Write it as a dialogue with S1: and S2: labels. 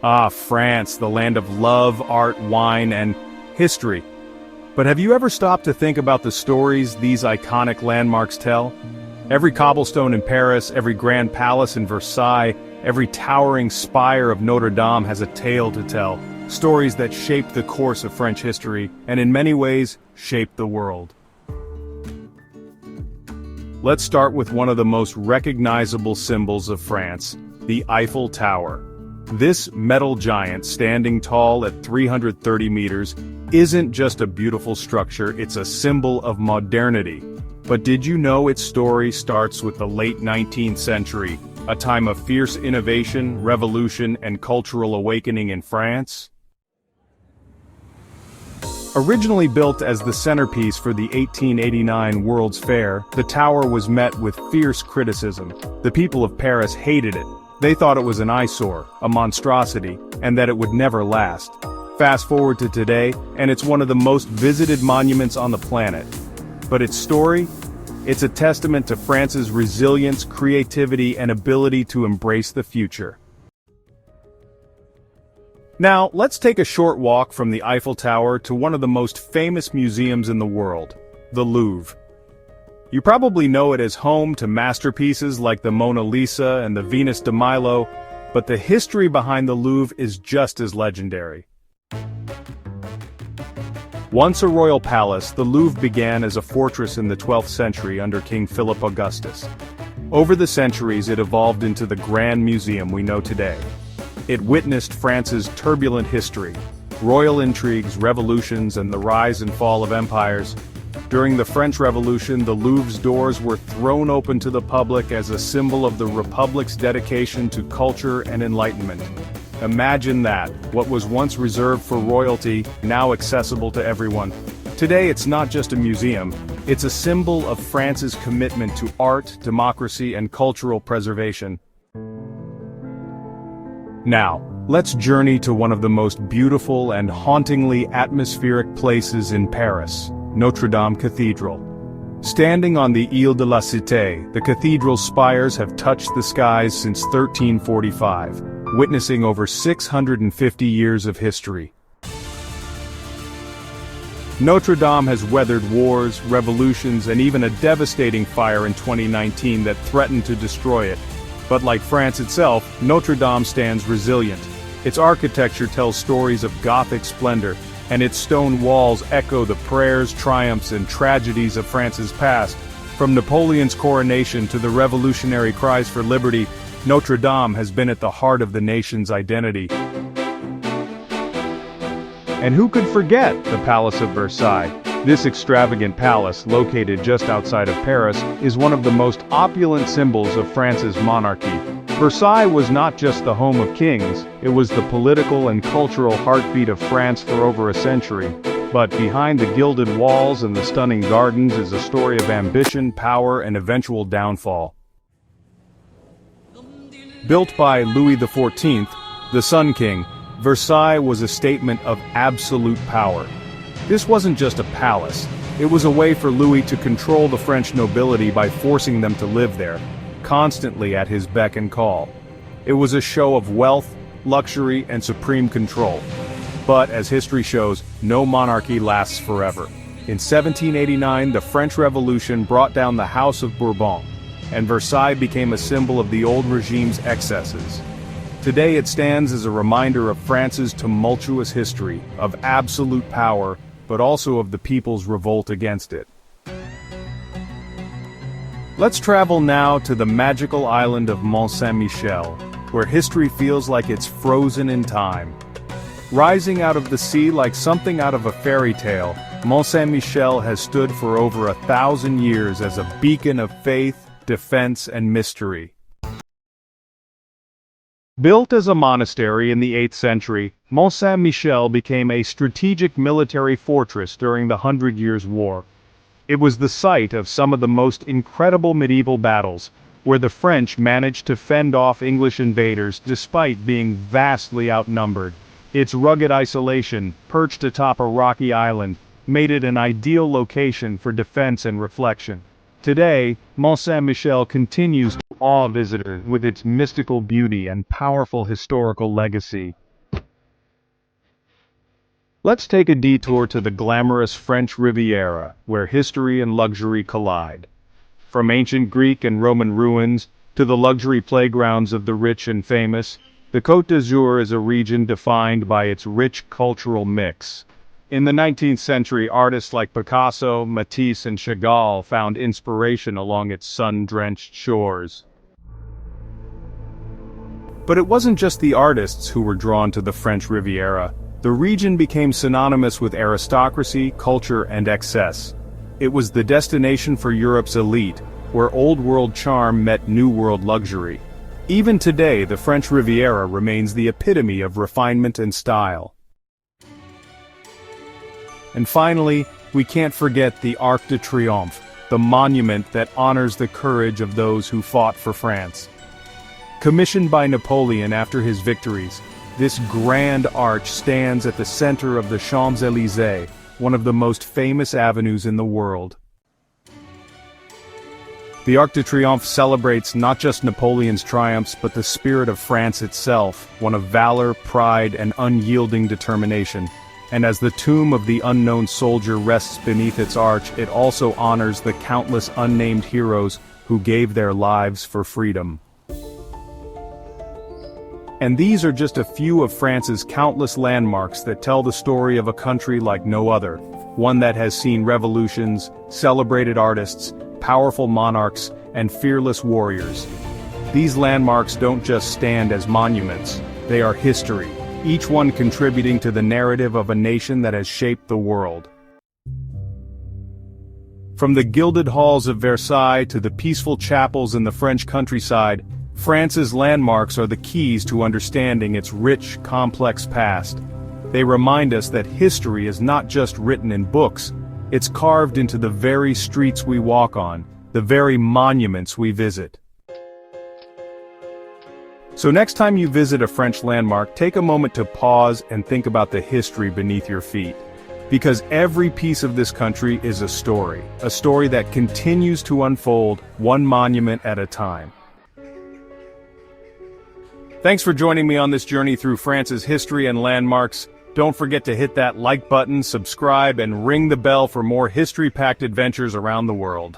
S1: Ah, France, the land of love, art, wine, and history. But have you ever stopped to think about the stories these iconic landmarks tell? Every cobblestone in Paris, every grand palace in Versailles, every towering spire of Notre-Dame has a tale to tell. Stories that shaped the course of French history, and in many ways, shaped the world. Let's start with one of the most recognizable symbols of France, the Eiffel Tower. This metal giant, standing tall at 330 meters, isn't just a beautiful structure, it's a symbol of modernity. But did you know its story starts with the late 19th century, a time of fierce innovation, revolution, and cultural awakening in France? Originally built as the centerpiece for the 1889 World's Fair, the tower was met with fierce criticism. The people of Paris hated it. They thought it was an eyesore, a monstrosity, and that it would never last. Fast forward to today, and it's one of the most visited monuments on the planet. But its story? It's a testament to France's resilience, creativity, and ability to embrace the future. Now, let's take a short walk from the Eiffel Tower to one of the most famous museums in the world, the Louvre. You probably know it as home to masterpieces like the Mona Lisa and the Venus de Milo, but the history behind the Louvre is just as legendary. Once a royal palace, the Louvre began as a fortress in the 12th century under King Philip Augustus. Over the centuries, it evolved into the grand museum we know today. It witnessed France's turbulent history, royal intrigues, revolutions, and the rise and fall of empires. During the French Revolution, the Louvre's doors were thrown open to the public as a symbol of the Republic's dedication to culture and enlightenment. Imagine that, what was once reserved for royalty, now accessible to everyone. Today it's not just a museum, it's a symbol of France's commitment to art, democracy, and cultural preservation. Now, let's journey to one of the most beautiful and hauntingly atmospheric places in Paris, Notre-Dame Cathedral. Standing on the Ile de la Cité, the cathedral's spires have touched the skies since 1345, witnessing over 650 years of history. Notre-Dame has weathered wars, revolutions, and even a devastating fire in 2019 that threatened to destroy it. But like France itself, Notre-Dame stands resilient. Its architecture tells stories of Gothic splendor, and its stone walls echo the prayers, triumphs, and tragedies of France's past. From Napoleon's coronation to the revolutionary cries for liberty, Notre-Dame has been at the heart of the nation's identity. And who could forget the Palace of Versailles? This extravagant palace, located just outside of Paris, is one of the most opulent symbols of France's monarchy. Versailles was not just the home of kings, it was the political and cultural heartbeat of France for over a century. But behind the gilded walls and the stunning gardens is a story of ambition, power, and eventual downfall. Built by Louis XIV, the Sun King, Versailles was a statement of absolute power. This wasn't just a palace, it was a way for Louis to control the French nobility by forcing them to live there, constantly at his beck and call. It was a show of wealth, luxury, and supreme control. But, as history shows, no monarchy lasts forever. In 1789, the French Revolution brought down the House of Bourbon, and Versailles became a symbol of the old regime's excesses. Today it stands as a reminder of France's tumultuous history, of absolute power, but also of the people's revolt against it. Let's travel now to the magical island of Mont-Saint-Michel, where history feels like it's frozen in time. Rising out of the sea like something out of a fairy tale, Mont-Saint-Michel has stood for over 1,000 years as a beacon of faith, defense, and mystery. Built as a monastery in the 8th century, Mont-Saint-Michel became a strategic military fortress during the Hundred Years' War. It was the site of some of the most incredible medieval battles, where the French managed to fend off English invaders despite being vastly outnumbered. Its rugged isolation, perched atop a rocky island, made it an ideal location for defense and reflection. Today, Mont-Saint-Michel continues to awe visitors with its mystical beauty and powerful historical legacy. Let's take a detour to the glamorous French Riviera, where history and luxury collide. From ancient Greek and Roman ruins to the luxury playgrounds of the rich and famous, the Côte d'Azur is a region defined by its rich cultural mix. In the 19th century, artists like Picasso, Matisse, and Chagall found inspiration along its sun-drenched shores. But it wasn't just the artists who were drawn to the French Riviera. The region became synonymous with aristocracy, culture, and excess. It was the destination for Europe's elite, where old-world charm met new-world luxury. Even today, the French Riviera remains the epitome of refinement and style. And finally, we can't forget the Arc de Triomphe, the monument that honors the courage of those who fought for France. Commissioned by Napoleon after his victories, this grand arch stands at the center of the Champs-Élysées, one of the most famous avenues in the world. The Arc de Triomphe celebrates not just Napoleon's triumphs but the spirit of France itself, one of valor, pride, and unyielding determination. And as the tomb of the unknown soldier rests beneath its arch, it also honors the countless unnamed heroes who gave their lives for freedom. And these are just a few of France's countless landmarks that tell the story of a country like no other, one that has seen revolutions, celebrated artists, powerful monarchs, and fearless warriors. These landmarks don't just stand as monuments, they are history, each one contributing to the narrative of a nation that has shaped the world. From the gilded halls of Versailles to the peaceful chapels in the French countryside, France's landmarks are the keys to understanding its rich, complex past. They remind us that history is not just written in books, it's carved into the very streets we walk on, the very monuments we visit. So next time you visit a French landmark, take a moment to pause and think about the history beneath your feet. Because every piece of this country is a story that continues to unfold, one monument at a time. Thanks for joining me on this journey through France's history and landmarks. Don't forget to hit that like button, subscribe, and ring the bell for more history-packed adventures around the world.